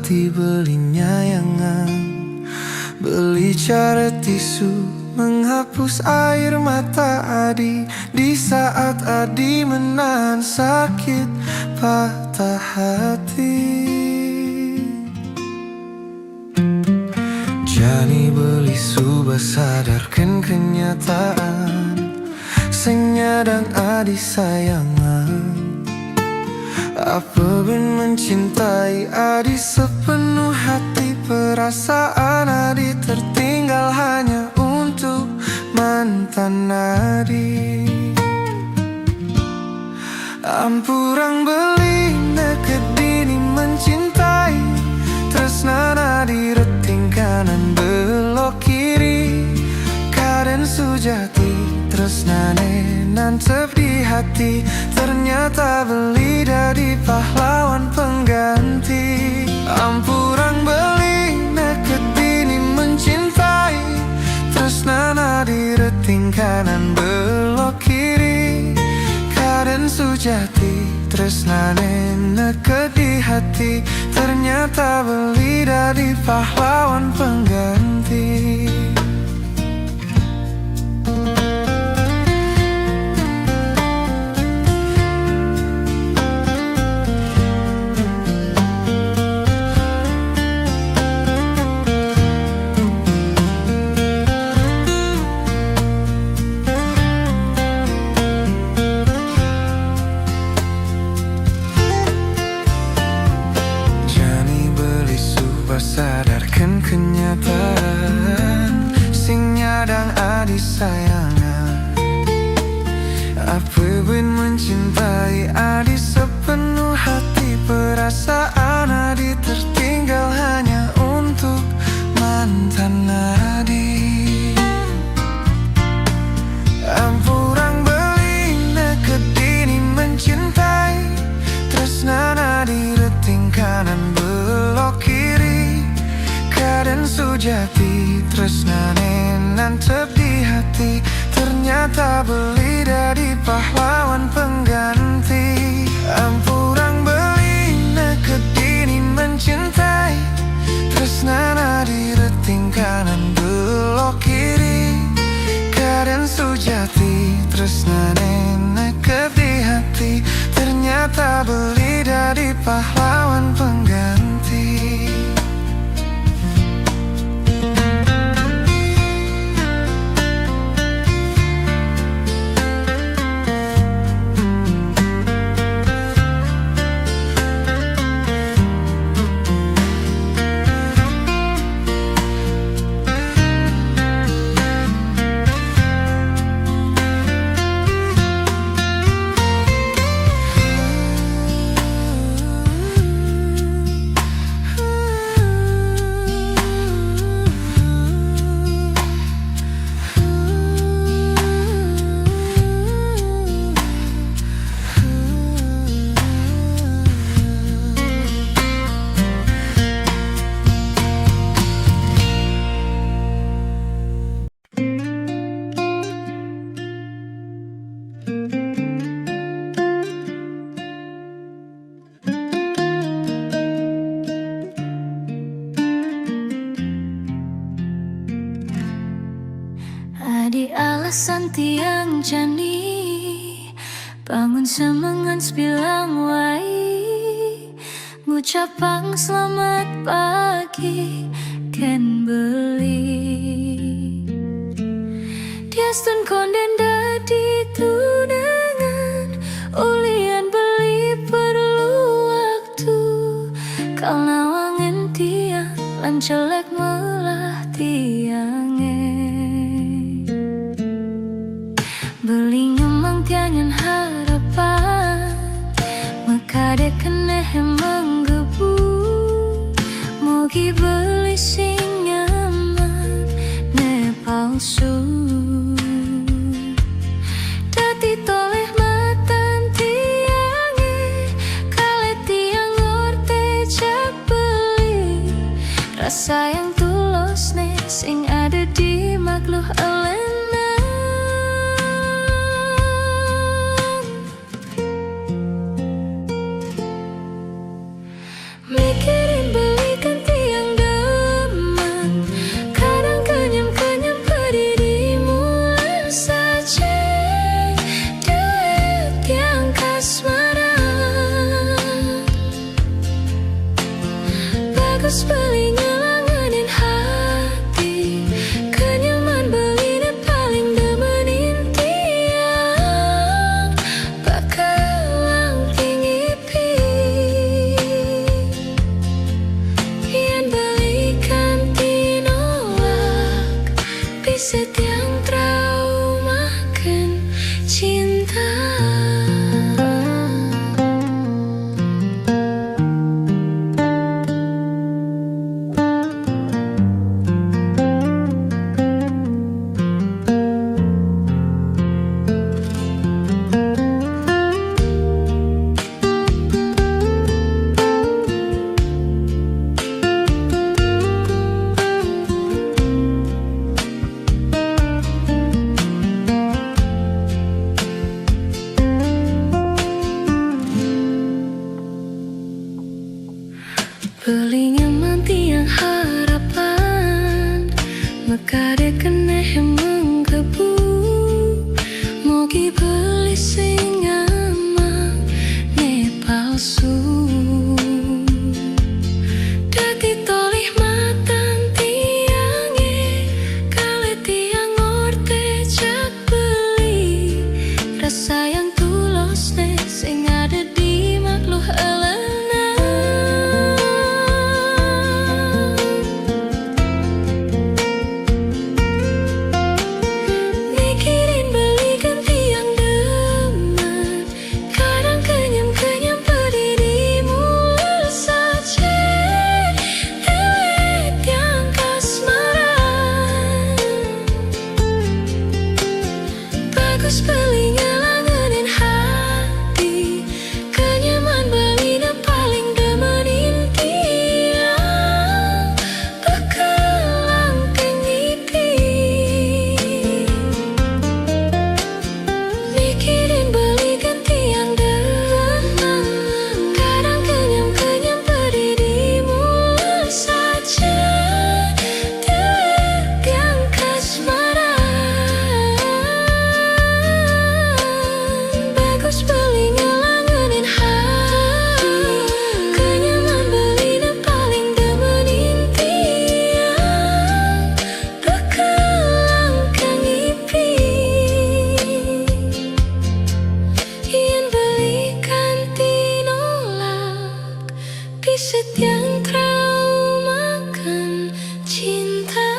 hati belinya yangan, beli cara tisu menghapus air mata Adi di saat Adi menahan sakit patah hati. Jani beli subah sadarkan kenyataan, sing nyadang Adi sayangan. Apa ben mencintai Adi sepenuh hati, perasaan Adi tertinggal hanya untuk mantan Adi. Ampurang beli nekedini mencintai, tresnan Adi reting kanan belok kiri. Kaden sujati tresnane nantep di hati, ternyata beli dari pahlawan pengganti. Ampurang beli nekedini mencintai, tresnan Adi reting kanan belok kiri. Kaden sujati tresnane neked di hati, ternyata beli dari pahlawan pengganti. Sadarkan kenyataan, sing nyadang Adi sayangan. Apa ben mencintai Adi sepenuh hati, perasaan Adi tertinggal hanya untuk mantan Adi. Ampurang beli nekedini mencintai, tresnan Adi reting kanan belok kiri. Kaden sujati tresnane nantep di hati, ternyata beli dari pahlawan pengganti. Ampurang beli nekedini mencintai, tresnan Adi reting kanan belok kiri. Kaden sujati tresnane neked di hati, ternyata beli dari pahlawan pengganti. Adi alasan tiang jani, bangun semangat bilang wai, ngucapang selamat pagi ken beli. Diastun konden dadi tunangan, ulian beli perlu waktu. Kalau wangen tiang lan jelek melah tiange. Beli nyemang tiangan harapan, makade kena menggebu. Mugi beli sing nyaman, ne palsu. Dati toleh matan tiange, kale tiang orte jak beli. Rasa yang tulus ne sing ada di makhluk elena. Mikirin beli Bagus beli ngelanganin hati, kenyaman beli ne paling demenin tiang, bakalang tinggi pi. Yen belikan tinolak, bisa tiang traumakan cinta. Beli nyaman tiang harapan, mekade kena menggebu. Mogi beli sing aman, ne palsu. Dadi tolih matan tiange, kale tiang orte jak beli. Rasa yang tulus ne sing ada di makhluk elena. Bagus beli ngelanganin hati, kenyaman beli ne paling demenin tiang, bakalang kengipi. Mikirin beli ganti yang demam, kadang kenyam-kenyam pedih dimulai saja. Delek yang kasmaran. Bagus beli ngelanganin hati, kenyaman beli ne paling demenin tiang, bakalang kengipi. Yen belikan tinolak, bisa tiang traumakan cinta.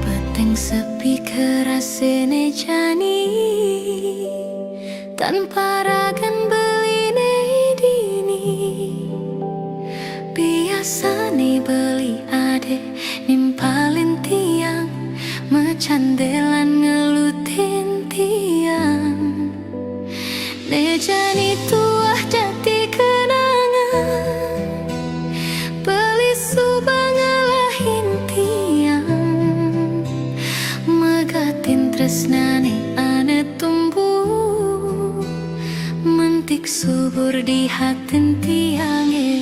Peteng sepi kerasene jani, tanpa ragan beline dini. Biasane beli ade nimpalin tiang, mecandelan ngelutin tiang. Ne jani tuah jati kenangan, beli subang ngalahin tiang. Megatin tresnane ane tumbuh, mentik subur di hatin tiange.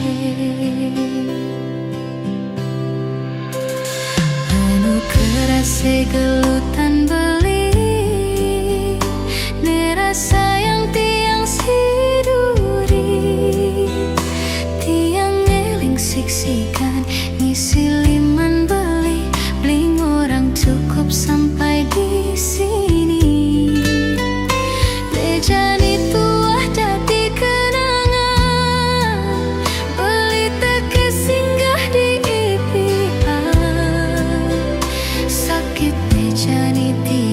Anu kerase gelutan beli, ne rasa yang tiang siduri. Tiang ngeling siksikan, ngisi liman beli, bling orang cukup sampai di sini. Lejani tuah jati kenangan, beli teke singgah di impian. Sakit lejani tiang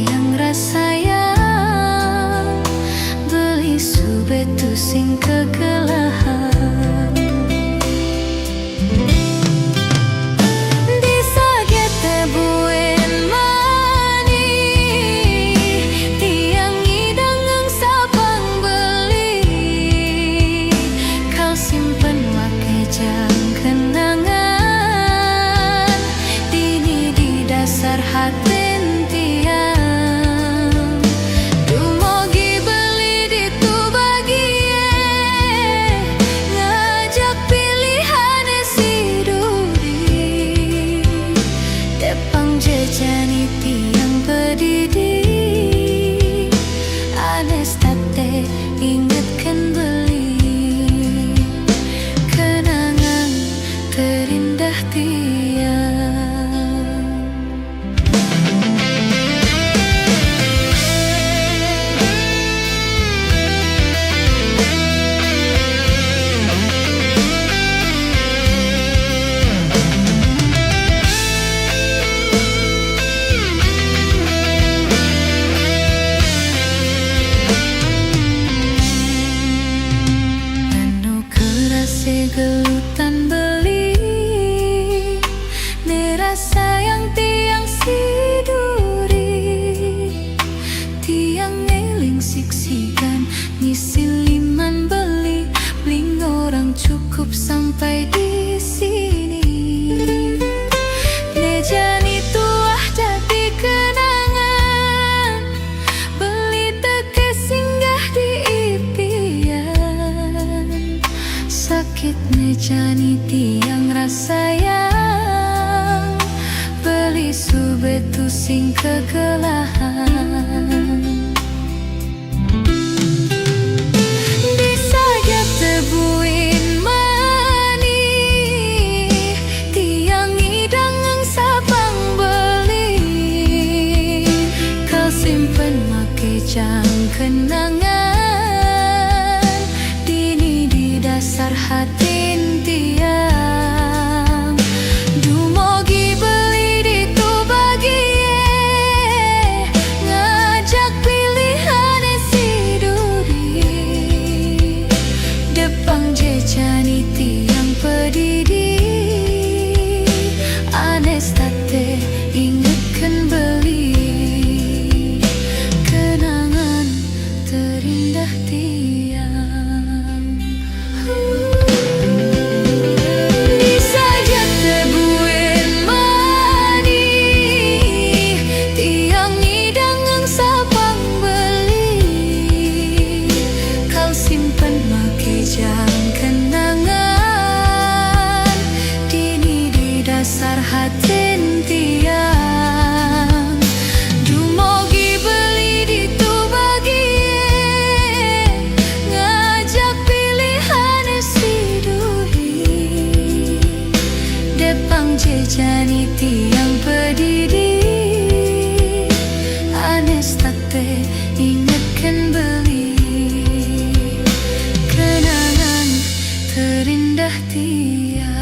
hatin tiang Dumogi beli ditu bagie ngajak pilihan si duri depang jejani tiang pedidi anes tate ingatkan beli kenangan terindah tiang gelutan beli nerasa yang tiang siduri tiang ngeling siksikan ngisiliman beli bling orang cukup sampai di sini nejani tuah jadi kenangan beli teke singgah di impian sakit nejani tiang rasa yang beli subetu sing kegelahan disajak tebuin mani tiang idang sapang beli kau simpen make jang kenangan dini di dasar hatin tiang dumogi beli ditu bagie ngajak pilihan si duri depang jejani tiang pedidi anes tate ingatkan beli kenangan terindah tiang disajak tebuin mani tiang idang sapang beli kau simpen make jang kenangan dini di dasar hatin tiang dumogi beli ditu bagie ngajak pilihan si duri depang jejani tiang pedidi anes tate ingatkan beli kenangan terindah tiang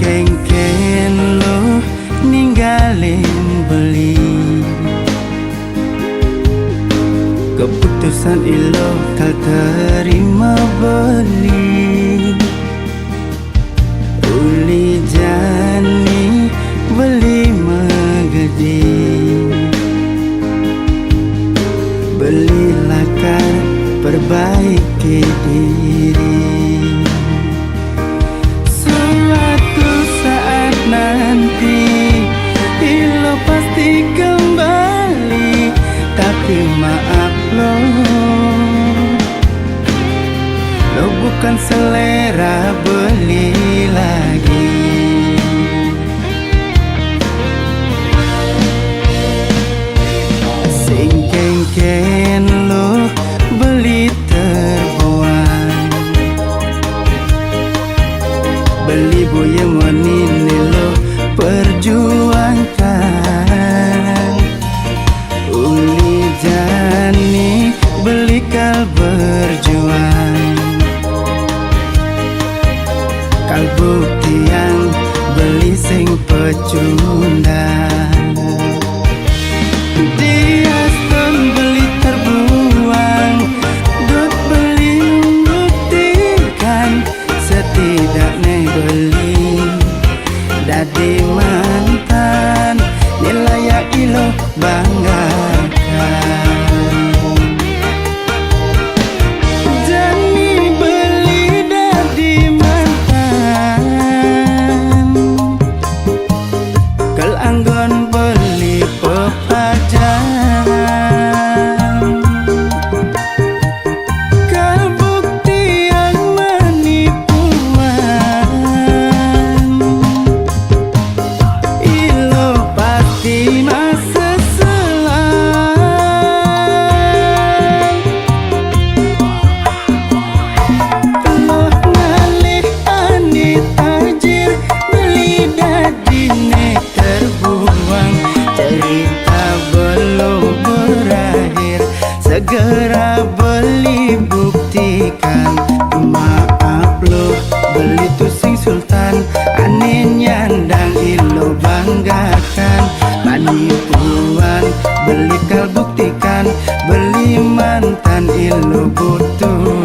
Kengken lo ninggalin beli keputusan ilo kal terima beli uli jani beli megedi belilah kan perbaiki diri nanti ilo pasti kembali tapi maaf lo bukan selera beli lagi sing kengken lo beli terbuang beli boyang wanini lo perjuangkan uli jani beli kal berjuang kal kalbu tiang beli sing pecundang. Dia stun beli terbuang, dot beli membuktikan setidaknya beli dadi mantan nilai ya ilo banggakan. Jani beli dadi mantan, kel anggon beli pepajan, kal bukti yang menipuan, ilo pasti masa selang. Loh ngalih ani tajir beli dadine terbuang, cerita belum berakhir segera beli buktikan. Maaf loh beli tuh sing sultan, aneh nyandang ilo banggakan. Penipuan beli kal buktikan, beli mantan ilo butuhkan.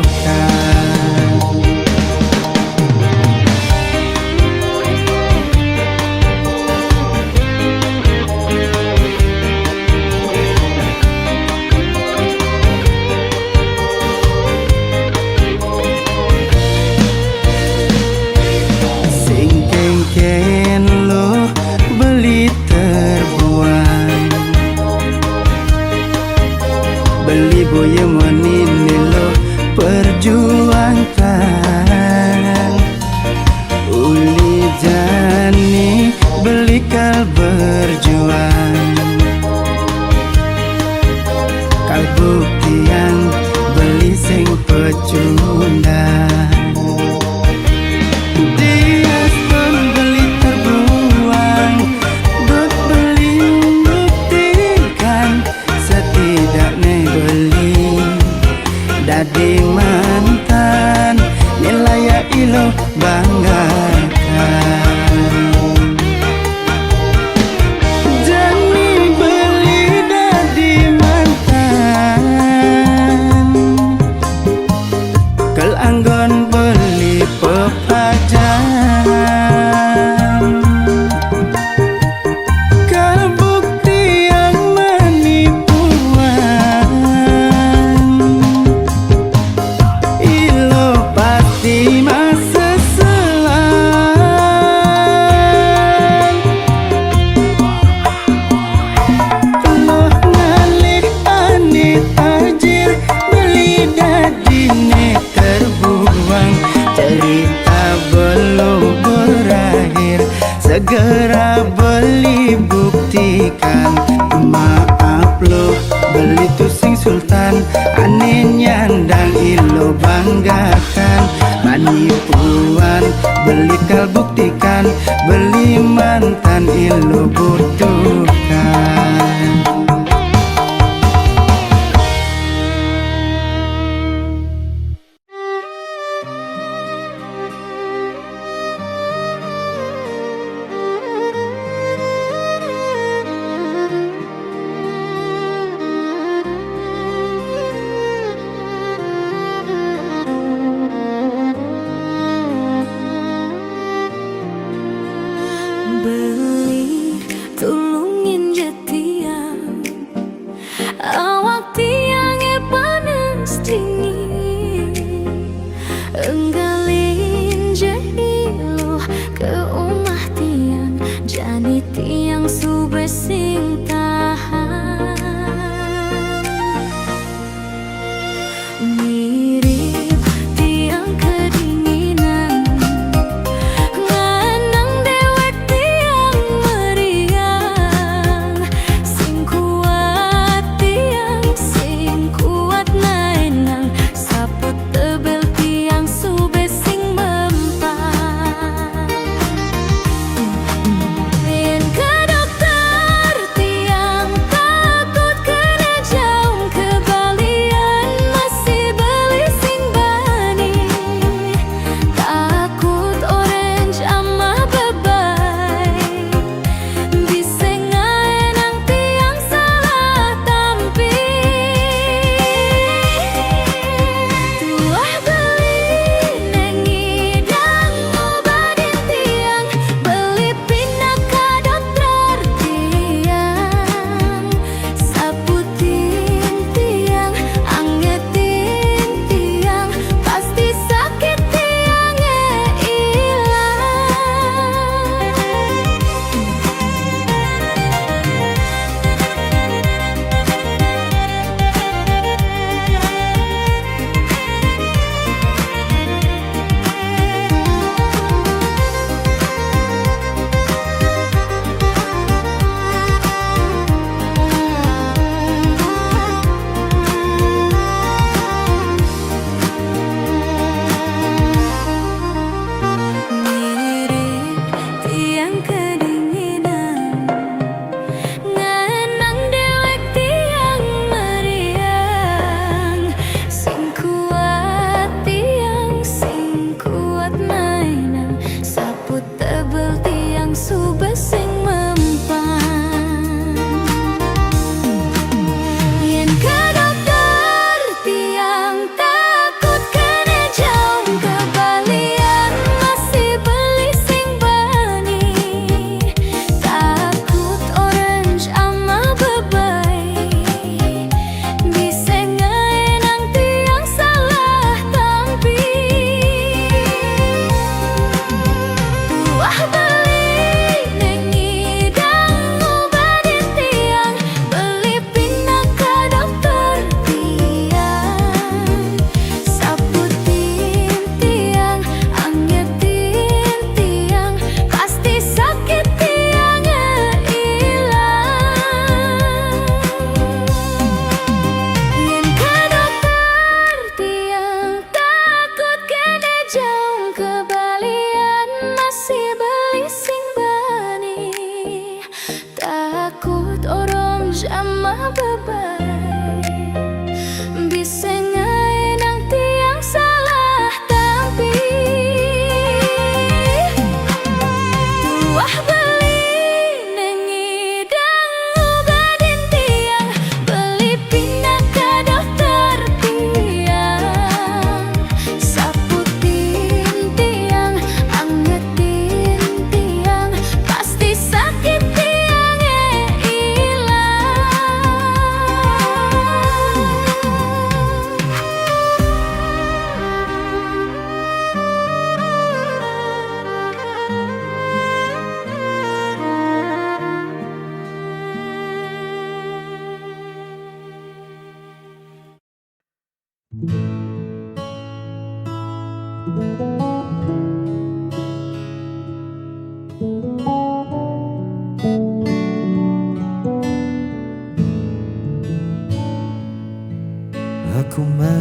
Sing kengken lo beli terbuang, beli boya monini lo perjuangkan. Uli jani beli kal berjuang, kal buktian beli sing pecundang. Dia pun beli terbuang, dot beli membuktikan setidaknya beli dadi mantan nilai ya ilo banggakan. Jani beli dadi mantan, kel anggon beli pepajan, kal bukti yang menipuan, ilo pasti masa selang. Loh ngalih ani tajir beli dadine terbuang, cerita belum berakhir segera beli buktikan. Maaf loh beli tuh sing sultan, aneh nyandang ilo banggakan. Penipuan beli kal buktikan, beli mantan ilo butuhkan. Beli tulungin jetiang, awak tiang panas dingin, enggalin jahilo ke omah tiang, jani tiang subesing tahan. Mirip tiang kedinginan, nganang dewek tiang meriang, sing kuat naenang, saput tebel tiang subesing mempan. Yen ke dokter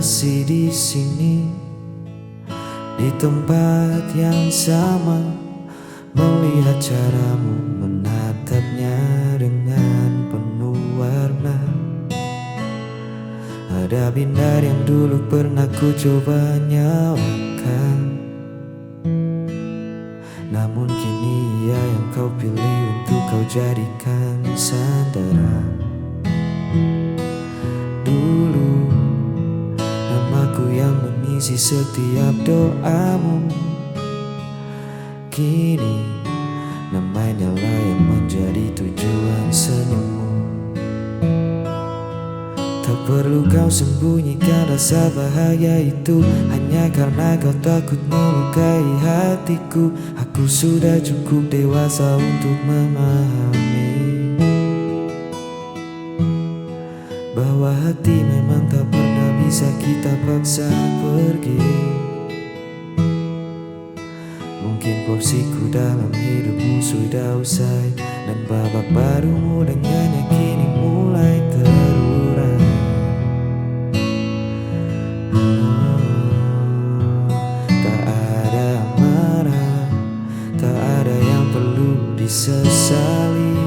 masih di sini, di tempat yang sama, melihat caramu menatapnya dengan penuh warna. Ada bintang yang dulu pernah ku coba nyalakan, namun kini ia yang kau pilih untuk kau jadikan sandaran. Dulu namaku yang mengisi setiap doamu, kini namanya lah yang menjadi tujuan senyummu. Tak perlu kau sembunyikan rasa bahagia itu, hanya karena kau takut melukai hatiku. Aku sudah cukup dewasa untuk memahami bahwa hati memang tak pernah bisa kita paksa pergi. Mungkin porsiku dalam hidupmu sudah usai, dan babak barumu dengannya kini mulai terurai. Tak ada marah, tak ada yang perlu disesali,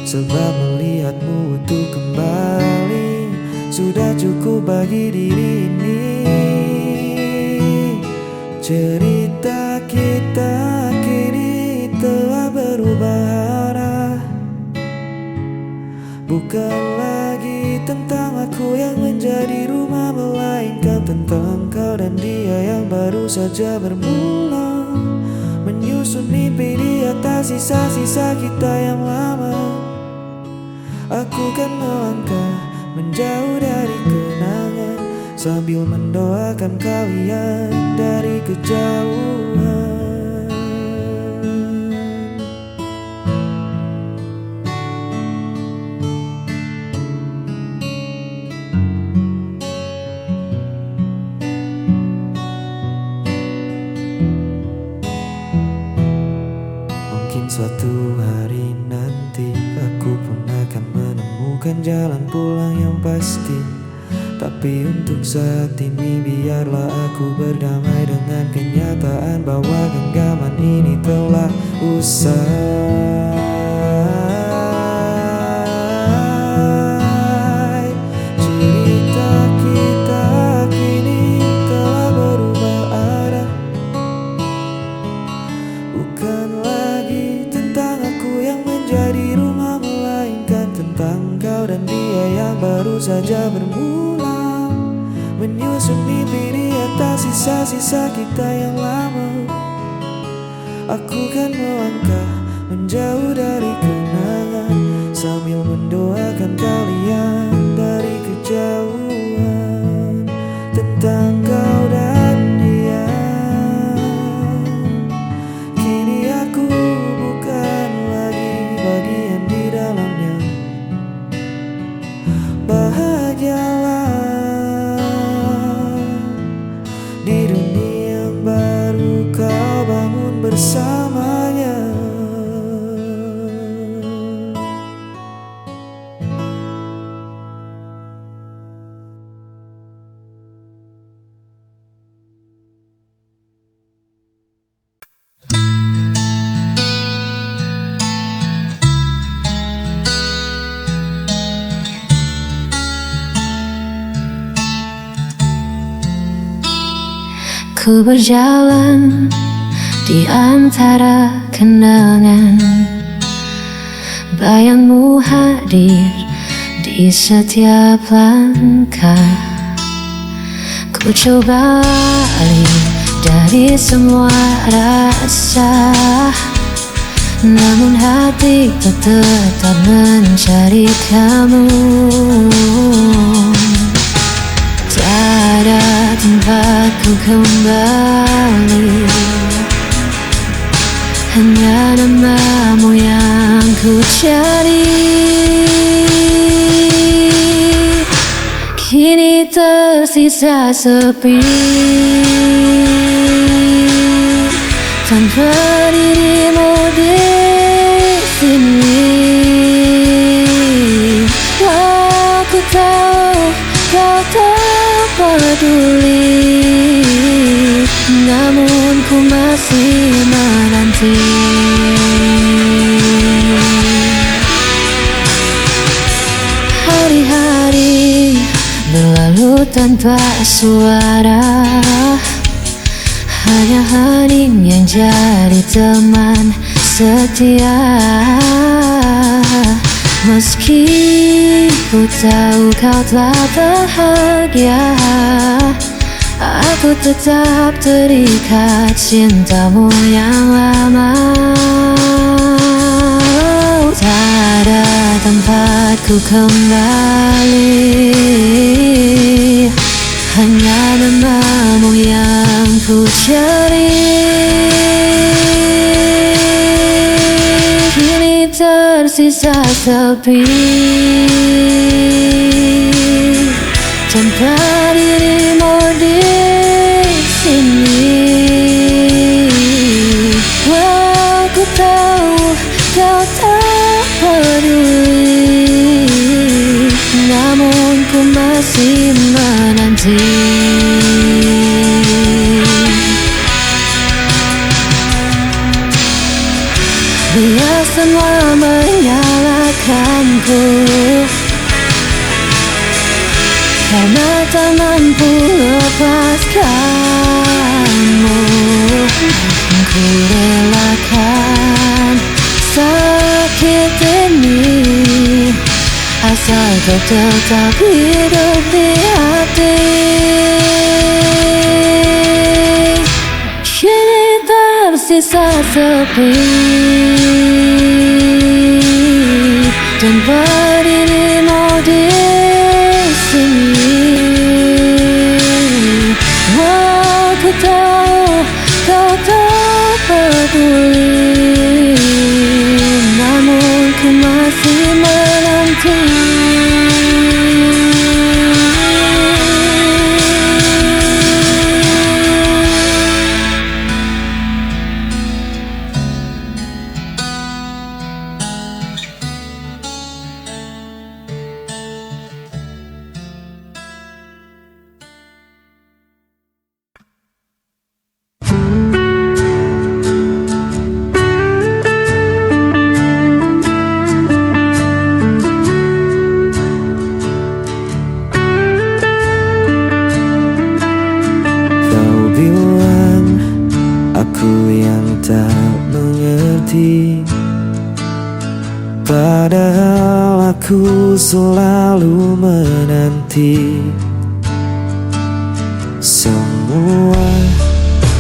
sebab melihatmu utuh kembali sudah cukup bagi diri ini. Cerita kita kini telah berubah arah, bukan lagi tentang aku yang menjadi rumah, melainkan tentang kau dan dia yang baru saja bermula, menyusun mimpi di atas sisa-sisa kita yang lama. Aku kan melangkah menjauh dari kenangan, sambil mendoakan kalian dari kejauhan. Mungkin suatu hari nanti aku pun akan menemukan jalan pulang yang pasti, tapi untuk saat ini biarlah aku berdamai dengan kenyataan bahwa genggaman ini telah usai. Cerita kita kini telah berubah arah, bukan lagi tentang aku yang menjadi rumah, melainkan tentang kau dan dia yang baru saja bermula, menyusun mimpi di atas sisa-sisa kita yang lama. Aku kan melangkah menjauh dari kenangan, sambil mendoakan kalian dari kejauhan. Tentang kau dan dia, kini aku bukan lagi bagian di dalamnya. Bahagialah di dunia yang baru kau bangun bersamanya. Ku berjalan di antara kenangan, bayangmu hadir di setiap langkah. Ku coba alih dari semua rasa, namun hati tetap mencari kamu. Ada tempatku kembali, hanya namamu yang ku cari. Kini tersisa sepi, tanpa dirimu di sini. Aku tahu kau tak peduli, namun ku masih menanti. Hari-hari berlalu tanpa suara, hanya hening yang jadi teman setia. Meski ku tahu kau telah bahagia, aku tetap terikat cintamu yang lama. Tak ada tempatku kembali, hanya namamu yang ku cari. Kini tersisa sepi, tanpa dirimu di sini. Walau ku tahu kau tak peduli, namun ku masih menanti. Biar semua menyalahkanku, karena tak mampu lepaskanmu. Ku relakan sakit ini, asal kau tetap hidup di hati. Kini tersisa sepi, tanpa dirimu di sini. Walau ku tahu kau tak peduli, namun ku masih menanti. Aku yang tak mengerti, padahal aku selalu menanti. Semua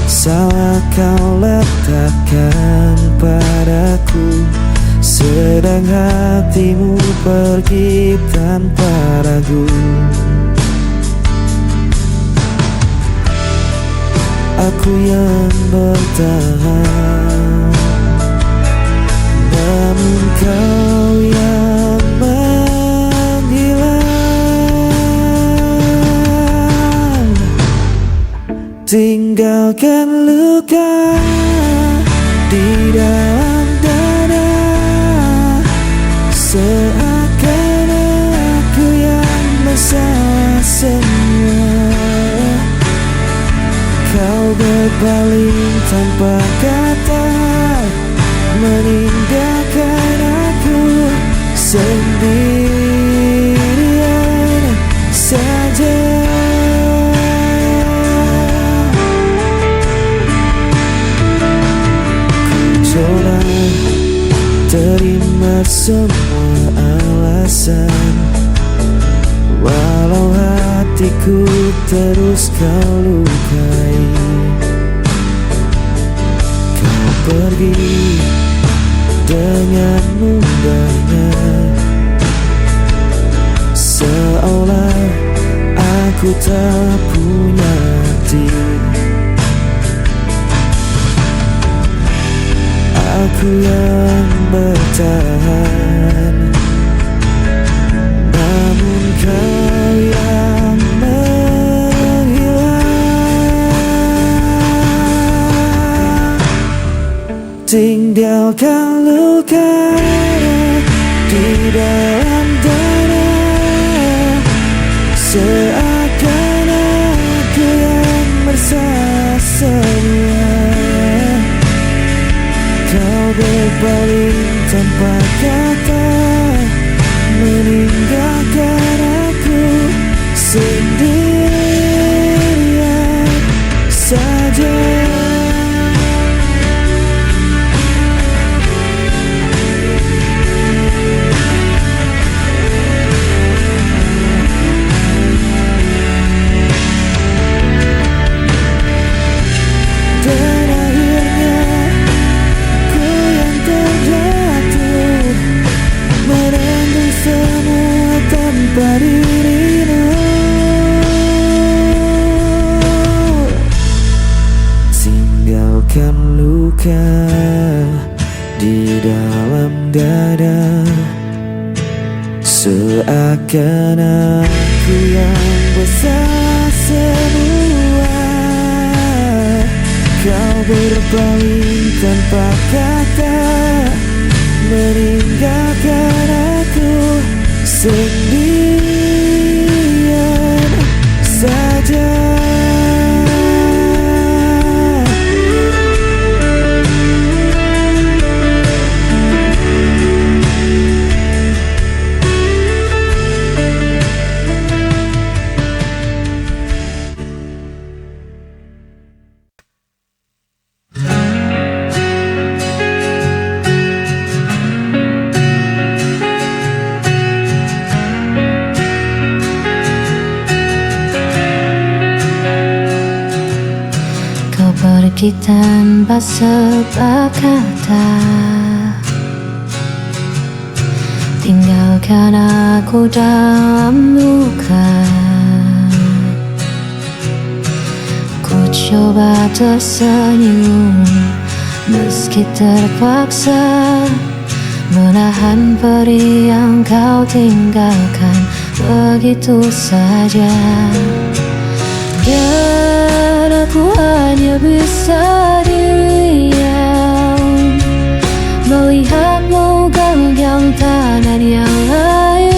salah kau letakkan padaku, sedang hatimu pergi tanpa ragu. Aku yang bertahan, namun kau yang menghilang. Tinggalkan luka di dalam dada, seakan aku yang bersalah semua. Kau berpaling tanpa kata, meninggalkan aku sendirian saja. Ku coba terima semua alasan, walau hatiku terus kau lukai. Kau pergi dengan mudahnya, seolah aku tak punya arti. Aku yang bertahan, namun kau yang menghilang. Tinggalkan luka di dalam dada, seakan berpaling tanpa kata, meninggalkan aku sendirian saja. Dan akhirnya ku yang terjatuh, menanggung semua tanpa dirimu. Tinggalkan luka di dalam dada, seakan aku yang bersalah semua. Kau berpaling tanpa kata, meninggalkan aku sendirian saja. Pergi tanpa sebab kata, tinggalkan aku dalam luka. Ku coba tersenyum meski terpaksa menahan perih yang kau tinggalkan begitu saja. Dan aku hanya bisa diam, melihatmu genggam tangan yang lain.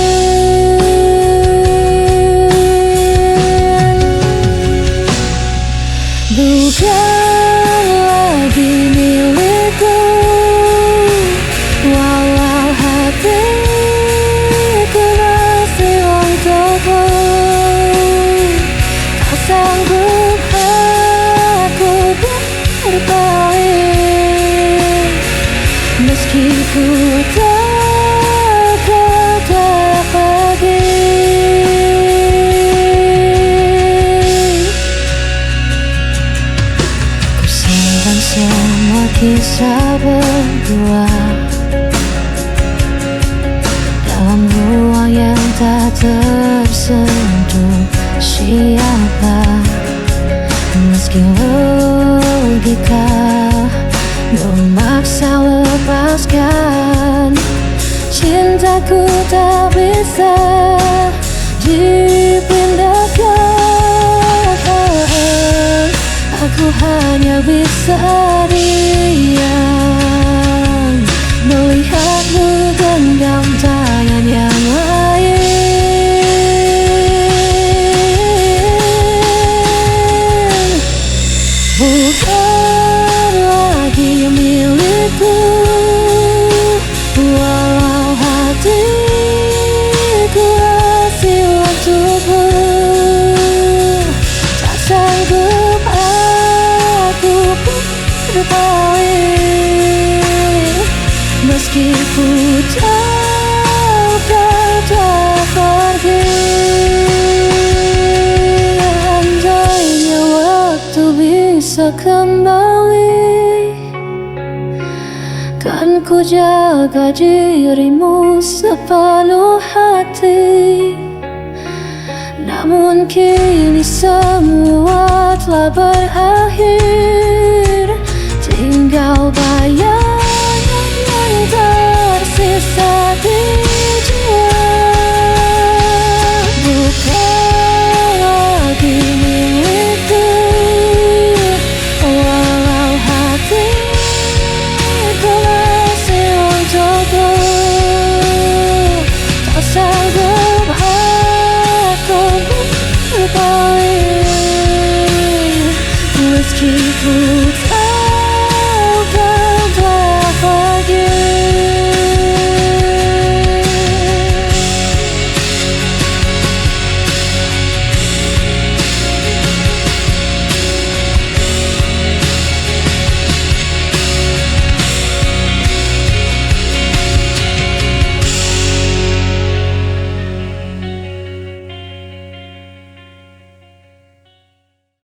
Bukan lagi milikku, walau hatiku masih untukmu. Tak sanggup aku berpaling, meski ku tak pergi. Ku simpan semua kisah berdua dalam ruang yang tak tersentuh siapa. Meski logika memaksa lepaskan, cintaku tak bisa dipindahkan. Aku hanya bisa diam, melihatmu genggam tangan yang lain. Bukan lagi milikku, walau hatiku masih untukmu. Tak sanggup aku berpaling, meski ku tahu kau tak pergi. Andainya waktu bisa kembali, kan ku jaga dirimu sepenuh hati. Namun kini semua telah berakhir.